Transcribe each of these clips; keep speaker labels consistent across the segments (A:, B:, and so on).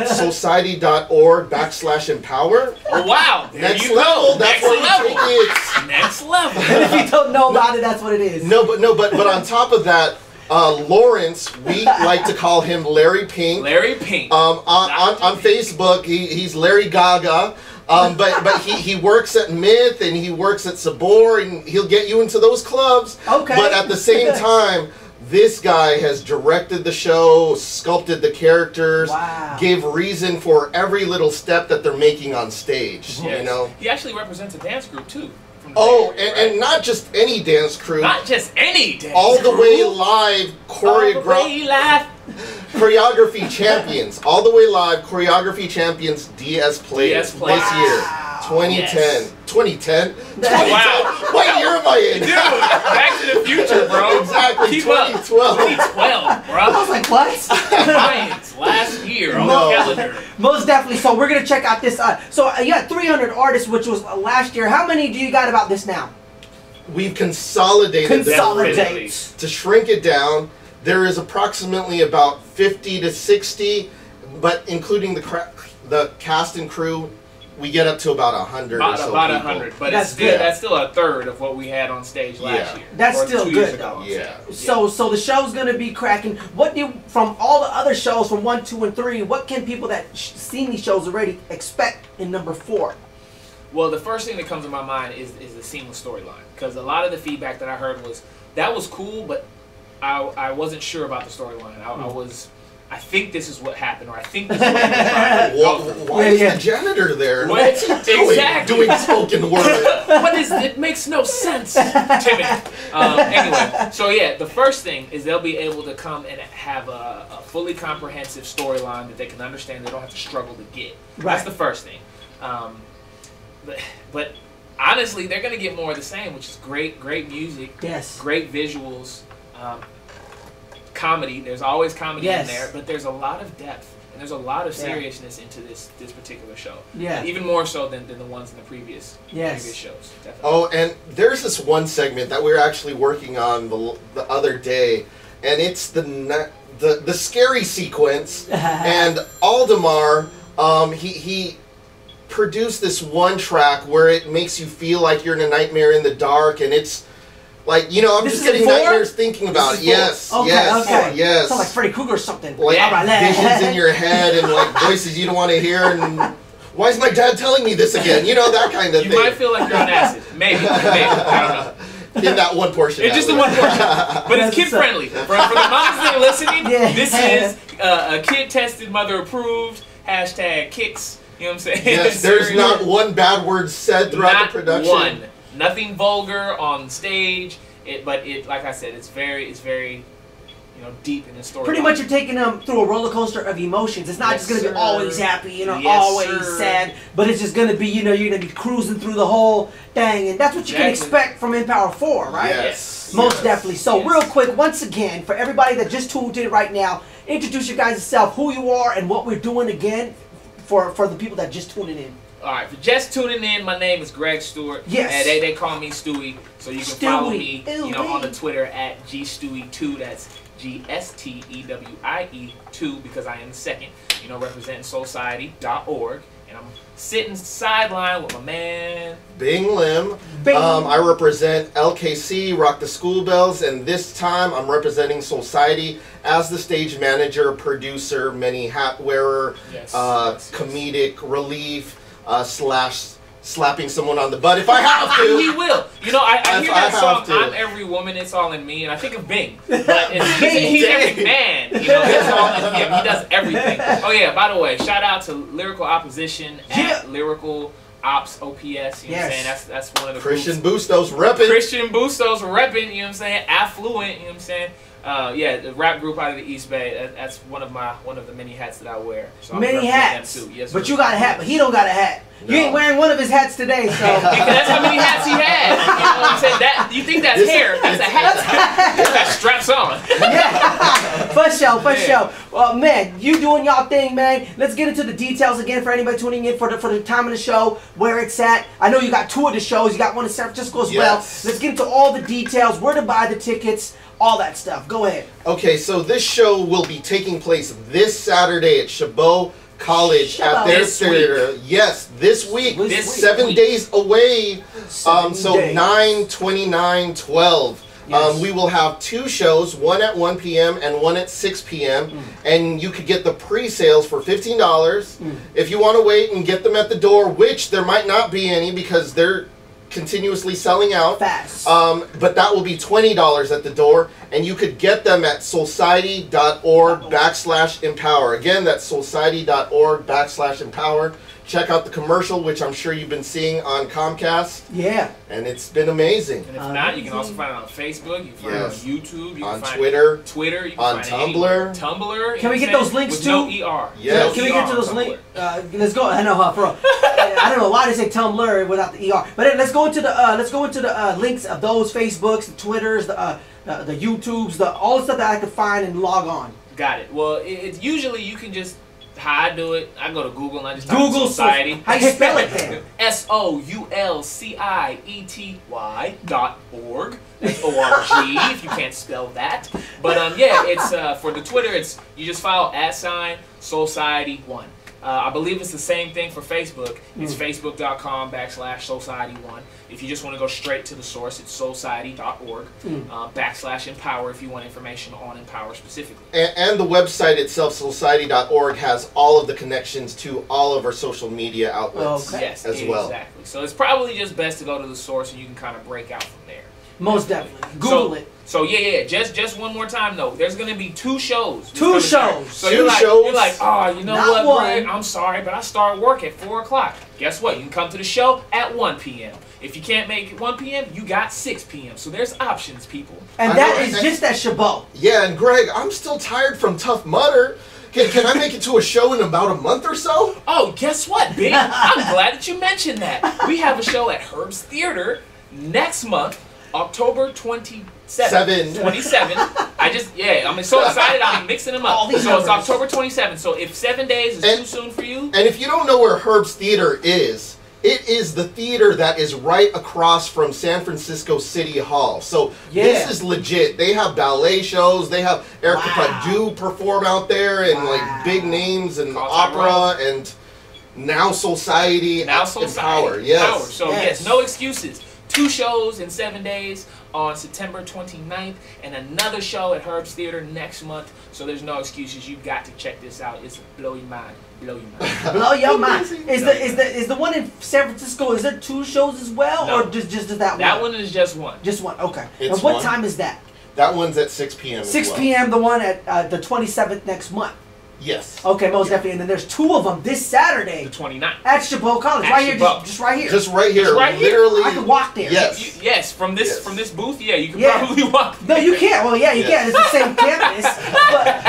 A: Society.org/empower.
B: Oh, wow. There
A: Next
B: you
A: level.
B: go.
A: That's
B: Next
A: where
B: level.
A: you take it.
B: Next level.
C: And if you don't know about it, that's what it is.
A: No, but on top of that, Lawrence, we like to call him Larry Pink.
B: Larry Pink.
A: On Facebook, he's Larry Gaga. But he works at Myth and he works at Sabor and he'll get you into those clubs.
C: Okay.
A: But at the same time, this guy has directed the show, sculpted the characters,
C: Wow.
A: gave reason for every little step that they're making on stage.
B: Yes.
A: You know.
B: He actually represents a dance group too. from the
A: Oh,
B: Bay Area,
A: and not just any dance crew.
B: not just any dance
A: all the
B: crew.
A: way live choreography champions. All the way live choreography champions DS Players
B: DS Players.
A: this year.
C: Wow.
A: 2010.
B: Yes.
A: 2010?
B: Wow.
A: What year am I in?
B: Dude, Back to the Future, bro.
A: Exactly,
B: Keep up.
A: 2012.
B: 2012, bro.
C: I was like, what?
B: Science, last year on
A: No.
B: the calendar.
C: Most definitely. So we're gonna check out this. You got 300 artists, which was last year. How many do you got about this now?
A: We've consolidated
C: Consolidate.
A: to shrink it down. There is approximately about 50 to 60, but including the cast and crew, we get up to about 100 or so
B: About
A: people.
B: 100, but
C: That's
B: that's still a third of what we had on stage last
A: Yeah.
B: year.
C: That's
B: Or
C: still
B: 2 years
C: good,
B: ago,
C: though.
B: I'm
A: Yeah.
B: saying.
C: So the show's gonna be cracking. What do from all the other shows from 1, 2, and 3? What can people that seen these shows already expect in number 4?
B: Well, the first thing that comes to my mind is the seamless storyline, because a lot of the feedback that I heard was that was cool, but I wasn't sure about the storyline. I think this is what happened, or I think this is what we're trying to go through.
A: Why is the janitor there?
B: What?
A: What's he doing?
B: Exactly.
A: Doing spoken word.
B: What is it? Makes no sense. Timmy. Anyway, so yeah, the first thing is they'll be able to come and have a fully comprehensive storyline that they can understand. They don't have to struggle to get.
C: Right.
B: That's the first thing. But honestly, they're gonna get more of the same, which is great music,
C: Yes.
B: great visuals, comedy. There's always comedy
C: Yes.
B: in there, but there's a lot of depth and there's a lot of seriousness into this particular show.
C: Yeah.
B: Even more so than the ones in the previous shows. Definitely.
A: Oh, and there's this one segment that we were actually working on the other day, and it's the scary sequence. And Aldemar, he produced this one track where it makes you feel like you're in a nightmare in the dark, and it's like, you know, I'm
C: This
A: just
C: is
A: getting
C: 4?
A: nightmares thinking about it. Yes,
C: Okay,
A: yes,
C: okay.
A: yes.
C: Sounds like Freddy Krueger or something.
A: Like
C: All right,
A: visions in your head and like voices you don't want to hear, and why is my dad telling me this again? You know, that kind of
B: You
A: thing.
B: might feel like you're on acid. Maybe. I don't know.
A: In that one portion.
B: It's just the
A: that
B: one
A: way.
B: portion. But it's kid friendly. For the moms that are listening, this is a kid tested, mother approved, #kicks. You know what I'm saying?
A: Yes, there's not one bad word said throughout
B: Not
A: the production.
B: one. Nothing vulgar on stage. But like I said, it's very deep in the story.
C: Pretty much you're taking them through a roller coaster of emotions. It's not
B: Yes,
C: just going to be
B: sir.
C: always happy,
B: Yes,
C: always
B: sir.
C: sad, but it's just going to be, you're going to be cruising through the whole thing, and that's what you can
B: Exactly.
C: expect from Empower 4, right?
A: Yes.
C: Most
A: Yes.
C: definitely. So
B: Yes.
C: real quick, once again, for everybody that just tuned in right now, introduce your guys yourself, who you are, and what we're doing again for the people that just tuning in.
B: All right, for just tuning in, my name is Greg Stewart.
C: Yes.
B: And they call me Stewie, so you can follow me, on the Twitter at gstewie2. That's GSTEWIE2, because I am the second. Representing Society.org, and I'm sitting sideline with my man
A: Bing Lim.
C: Bing.
A: I represent LKC, Rock the School Bells, and this time I'm representing Society as the stage manager, producer, many hat wearer,
B: Yes,
A: comedic relief, / slapping someone on the butt if I have
B: He
A: to.
B: will. I hear
A: I
B: that
A: have
B: song,
A: to.
B: I'm Every Woman, It's All in Me, and I think of Bing. But he's every man. It's all in him. He does everything. Oh, yeah, by the way, shout out to Lyrical Opposition at Lyrical Ops OPS. You know what I'm saying? That's one of the
A: Christian
B: groups.
A: Bustos repping.
B: Christian Bustos repping, you know what I'm saying? Affluent, you know what I'm saying? The rap group out of the East Bay. That's one of the many hats that I wear. So I'm
C: Many
B: representing
C: hats.
B: them too. Yes,
C: But
B: sir.
C: you got a hat, but he don't got a hat. You
A: No.
C: ain't wearing one of his hats today, so.
B: Because that's how many hats he had. You know what I'm saying? You think that's hair? That's a hat. That straps on.
C: Yeah, for sure. Well, man, you doing y'all thing, man. Let's get into the details again for anybody tuning in for the time of the show, where it's at. I know you got 2 of the shows. You got one in San Francisco as well.
A: Yes.
C: Let's get into all the details, where to buy the tickets, all that stuff. Go ahead.
A: Okay, so this show will be taking place this Saturday at Chabot College at their
B: This
A: theater. Yes, this week.
C: This
A: 7
B: week.
A: days away.
C: 7
A: So
C: days.
A: 9, 29, 12.
C: Yes.
A: We will have 2 shows, one at 1 p.m. and one at 6 p.m. And you could get the pre-sales for $15. If you want to wait and get them at the door, which there might not be any because they're continuously selling out.
C: Fast.
A: But that will be $20 at the door, and you could get them at society.org/empower. Again, that's society.org/empower. Check out the commercial, which I'm sure you've been seeing on Comcast,
C: Yeah.
A: and it's been amazing.
B: And if not, you can also find it on Facebook. You can find it on YouTube. You
A: On
B: can find
A: Twitter.
B: It, Twitter. You can
A: On
B: find it anywhere.
A: Tumblr.
B: Tumblr.
C: Can we get those links
B: with
C: too?
B: No ER.
A: Yes.
C: Can we get to
B: ER
C: those
B: on
C: links?
B: Tumblr.
C: Let's go. I know, for real. I don't know why they say Tumblr without the ER. But let's go into the links of those Facebooks, the Twitters, the YouTubes, all the stuff that I can find and log on.
B: Got it. Well, it's usually you can just. How I do it, I go to Google and I just type
C: Google
B: Society.
C: How you spell it then?
B: SOULCIETY.org. That's ORG if you can't spell that. But yeah, it's for the Twitter. It's you just file @Society1. I believe it's the same thing for Facebook. It's facebook.com/Society1. If you just want to go straight to the source, it's society.org /empower if you want information on Empower specifically.
A: And the website itself, society.org, has all of the connections to all of our social media outlets
B: Yes,
A: as well.
B: exactly. So it's probably just best to go to the source and you can kind of break out from there.
C: Most definitely. Google it.
B: So yeah. Just one more time though. There's gonna be 2 shows.
C: Two shows.
B: So
A: Two
B: you're like,
A: shows.
B: you're like, oh, you know
C: Not
B: what,
C: one.
B: Greg? I'm sorry, but I start work at 4 o'clock. Guess what? You can come to the show at 1 p.m. If you can't make it 1 p.m., you got 6 p.m. So there's options, people.
C: And
A: I
C: that
A: know,
C: is
A: and-
C: just at Chabot.
A: Yeah, and Greg, I'm still tired from Tough Mudder. Can I make it to a show in about a month or so?
B: Oh, guess what, Big? I'm glad that you mentioned that. We have a show at Herb's Theater next month, October 27th. 27. I'm so excited. I'm mixing them
C: All
B: up.
C: these
B: So it's
C: numbers.
B: October 27th. So if 7 days is too soon for you,
A: And if you don't know where Herb's Theater is, it is the theater that is right across from San Francisco City Hall. So
C: Yeah.
A: this is legit. They have ballet shows. They have Erica
C: Wow.
A: Padu perform out there, and
C: Wow.
A: like big names and
B: Call
A: opera and now Society.
B: now
A: at
B: Society.
A: Empower. Yes.
B: Empower. So
C: Yes.
B: yes, no excuses. 2 shows in 7 days on September 29th, and another show at Herb's Theater next month. So there's no excuses. You've got to check this out. It's blow your mind. Blow your mind.
C: Blow your mind. Is the one in San Francisco? Is there 2 shows as well,
B: No.
C: or just that one?
B: That one is just one.
C: Just one. Okay.
A: It's
C: and what
A: one.
C: time is that?
A: That one's at 6 p.m.
C: 6
A: as well.
C: p.m. The one at the 27th next month.
A: Yes.
C: Okay, most definitely. And then there's 2 of them this Saturday
B: The 29th.
C: at Chabot College,
B: At
C: right here,
B: Chabot.
C: just right here.
A: Just right here.
B: Just right here.
A: Literally.
C: I can walk there.
A: Yes.
B: Yes, from this
A: Yes.
B: booth, yeah, you can
C: Yeah.
B: probably walk.
C: No, you can't. Well, yeah, you
A: Yes.
C: can. It's the same campus.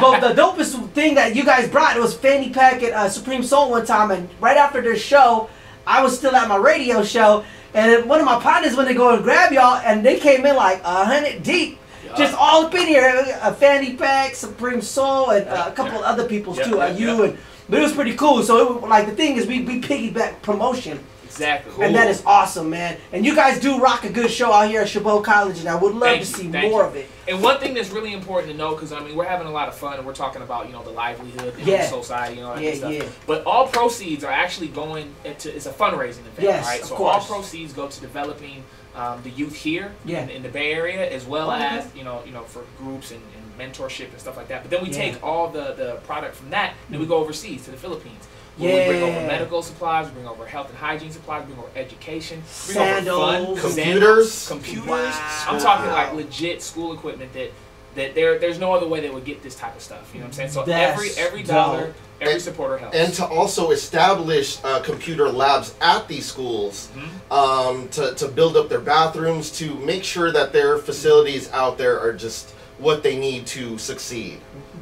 C: But the dopest thing that you guys brought, it was Fanny Pack at Supreme Soul one time, and right after their show, I was still at my radio show, and then one of my partners went to go and grab y'all, and they came in like 100 deep.
B: Yeah.
C: Just all up in here, a Fanny Pack, Supreme Soul, and a couple of other people's
B: Yeah,
C: too.
B: yeah,
C: You
B: yeah.
C: and but it was pretty cool. So it, like the thing is, we piggyback promotion,
B: Exactly.
C: and that is awesome, man. And you guys do rock a good show out here at Chabot College, and I would love
B: Thank
C: to
B: you,
C: see
B: thank
C: more
B: you.
C: of it.
B: And one thing that's really important to know, because I mean we're having a lot of fun and we're talking about the livelihood and
C: Yeah.
B: society and all that
C: Yeah,
B: good stuff.
C: yeah.
B: But all proceeds are actually going into it's a fundraising event,
C: Yes,
B: right?
C: of
B: So
C: course.
B: all proceeds go to developing the youth here
C: Yeah.
B: in the Bay Area, as well
C: Okay.
B: as for groups and mentorship and stuff like that. But then we
C: Yeah.
B: take all the product from that and we go overseas to the Philippines. Where we bring over
C: Yeah.
B: medical supplies, we bring over health and hygiene supplies, we bring over education, we bring over
C: Sandals.
B: fun,
A: Computers.
B: computers.
C: Wow.
B: I'm talking like legit school equipment that there's no other way they would get this type of stuff. You know what I'm saying? So
C: That's
B: every dollar,
C: dope.
B: every supporter helps.
A: And to also establish computer labs at these schools, to build up their bathrooms, to make sure that their facilities out there are just what they need to succeed.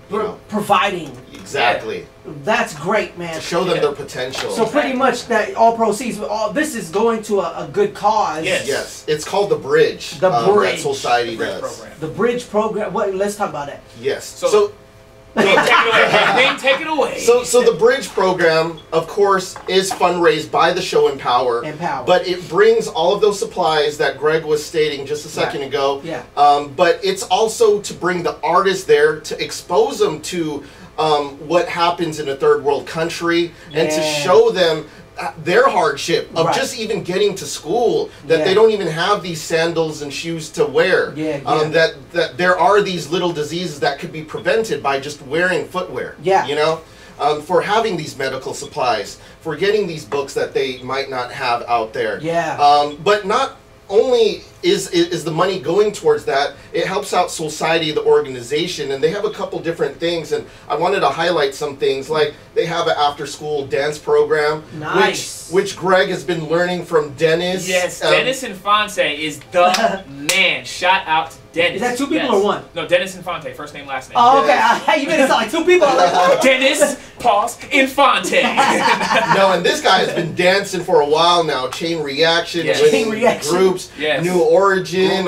A: You know?
C: Providing.
A: Exactly.
C: That's great, man.
A: To show them
B: Yeah.
A: their potential.
C: So pretty much that all proceeds, all this is going to a good cause.
B: Yes.
A: Yes, it's called the Bridge.
C: The Bridge.
A: That Society
B: Great
A: does.
B: program.
C: The Bridge program. What? Let's talk about that.
A: Yes.
B: So- Dane, take it away. Dane, take it away.
A: So the Bridge program, of course, is fundraised by the show Empower.
C: Empower.
A: But it brings all of those supplies that Greg was stating just a second ago.
C: Yeah.
A: But it's also to bring the artists there to expose them to what happens in a third world country, and to
C: Yeah.
A: show them their hardship of
C: Right.
A: just even getting to school, that
C: Yeah.
A: they don't even have these sandals and shoes to wear.
C: Yeah,
A: That there are these little diseases that could be prevented by just wearing footwear.
C: Yeah.
A: You know, for having these medical supplies, for getting these books that they might not have out there.
C: Yeah.
A: But not only is the money going towards that, it helps out Society, the organization, and they have a couple different things, and I wanted to highlight some things, like they have an after-school dance program,
C: Nice.
A: which Greg has been learning from Dennis.
B: Yes, Dennis Infante is the man. Shout out to Dennis.
C: Is that two people or one?
B: No, Dennis Infante, first name, last name.
C: Oh, okay.
A: Yes.
C: You made it sound like two people. I'm like, what?
B: Dennis, pause, Infante.
A: No, and this guy has been dancing for a while now. Chain Reaction,
B: Yes.
A: winning
C: Chain Reaction.
A: groups,
B: Yes.
A: New Origin,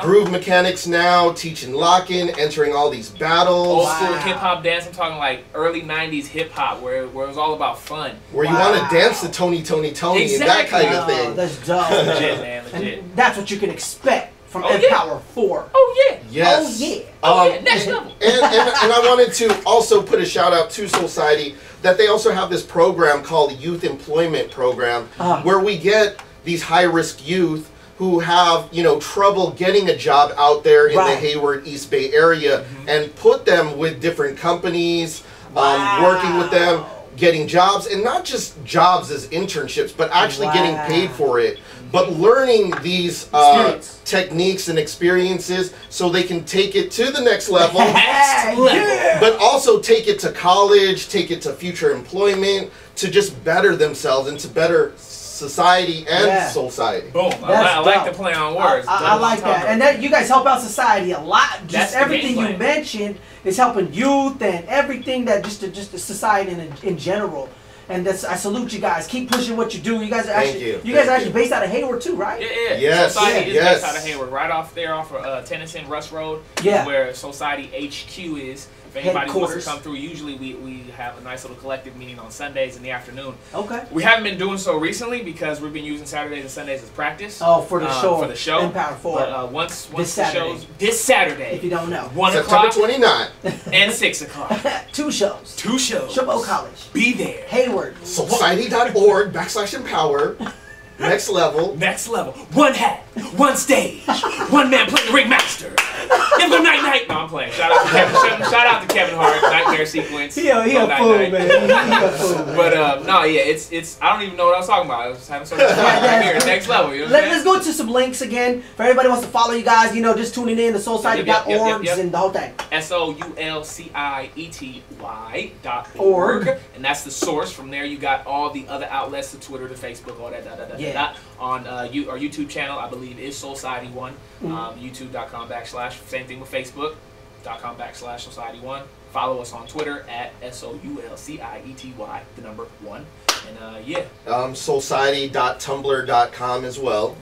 B: Groove Mechanics now.
A: teaching lock-in, entering all these battles.
B: Old school
C: Wow.
B: hip hop dance. I'm talking like early '90s hip hop, where it was all about fun.
A: Where you
C: Wow.
A: want to dance to Tony, Tony, Tony, and that
B: Exactly.
A: kind of
C: Oh,
A: thing.
C: that's dope.
B: Legit, man, legit.
C: And that's what you can expect from
B: Oh, yeah.
C: Empower 4.
B: Oh yeah.
A: Yes.
C: Oh, yeah.
B: Oh, yeah, next level.
A: And I wanted to also put a shout out to Society that they also have this program called Youth Employment Program, where we get these high-risk youth who have, trouble getting a job out there in
C: Right.
A: the Hayward East Bay area, and put them with different companies,
C: Wow.
A: working with them, getting jobs, and not just jobs as internships, but actually getting
C: Wow.
A: paid for it. But learning these
C: Experience.
A: techniques and experiences so they can take it to the next level,
B: Next level.
C: Yeah.
A: but also take it to college, take it to future employment, to just better themselves and to better society and
C: Yeah.
A: society.
B: Boom.
C: That's
B: I like
C: dope.
B: the play on words.
C: I like that. And that you guys help out society a lot.
B: That's
C: Just
B: the
C: everything
B: game
C: you
B: plan.
C: mentioned is helping youth and everything that just the society in general. And that's, I salute you guys. Keep pushing what you do. You guys are
A: Thank
C: actually
A: you.
C: guys are
A: Thank
C: actually based out of Hayward too, right?
B: Yeah.
A: Yes,
B: Society is
A: yes.
B: based out of Hayward, right off there off of Tennyson Russ Road.
C: Yeah.
B: Where Society HQ is. If anybody wants
C: Headquarters.
B: to come through, usually we have a nice little collective meeting on Sundays in the afternoon.
C: Okay.
B: We haven't been doing so recently because we've been using Saturdays and Sundays as practice.
C: Oh, for the show.
B: For the show.
C: Empower 4.
B: But once
C: This
B: the
C: Saturday.
B: show's this Saturday,
C: If you don't know.
B: 1
A: September
B: o'clock
A: 29th,
B: and 6 o'clock.
C: 2 shows.
B: 2 shows.
C: Chabot College.
B: Be there.
C: Hayward.
A: society.org/empower, next level.
B: Next level. One hat, one stage, one man playing the ringmaster. Give them night. No, I'm playing. Shout out to Kevin Hart. Nightmare sequence.
C: He a
B: Oh,
C: fool,
B: night.
C: man. He a fool, man.
B: But no, yeah, it's. I don't even know what I was talking about. I was having so much fun right here. Next level. You know what I'm
C: Let's go to some links again. For everybody who wants to follow you guys, just tuning in to soulsociety.org
B: Yep.
C: and the whole thing.
B: SOULCIETY.org, and that's the source. From there, you got all the other outlets, the Twitter, the Facebook, all that.
C: Yeah.
B: On our YouTube channel, I believe is Soulsociety1. YouTube.com/. Same thing with Facebook.com/Soulsociety1. Follow us on Twitter at SOULCIETY, the number 1. And yeah.
A: Society.tumblr.com as well.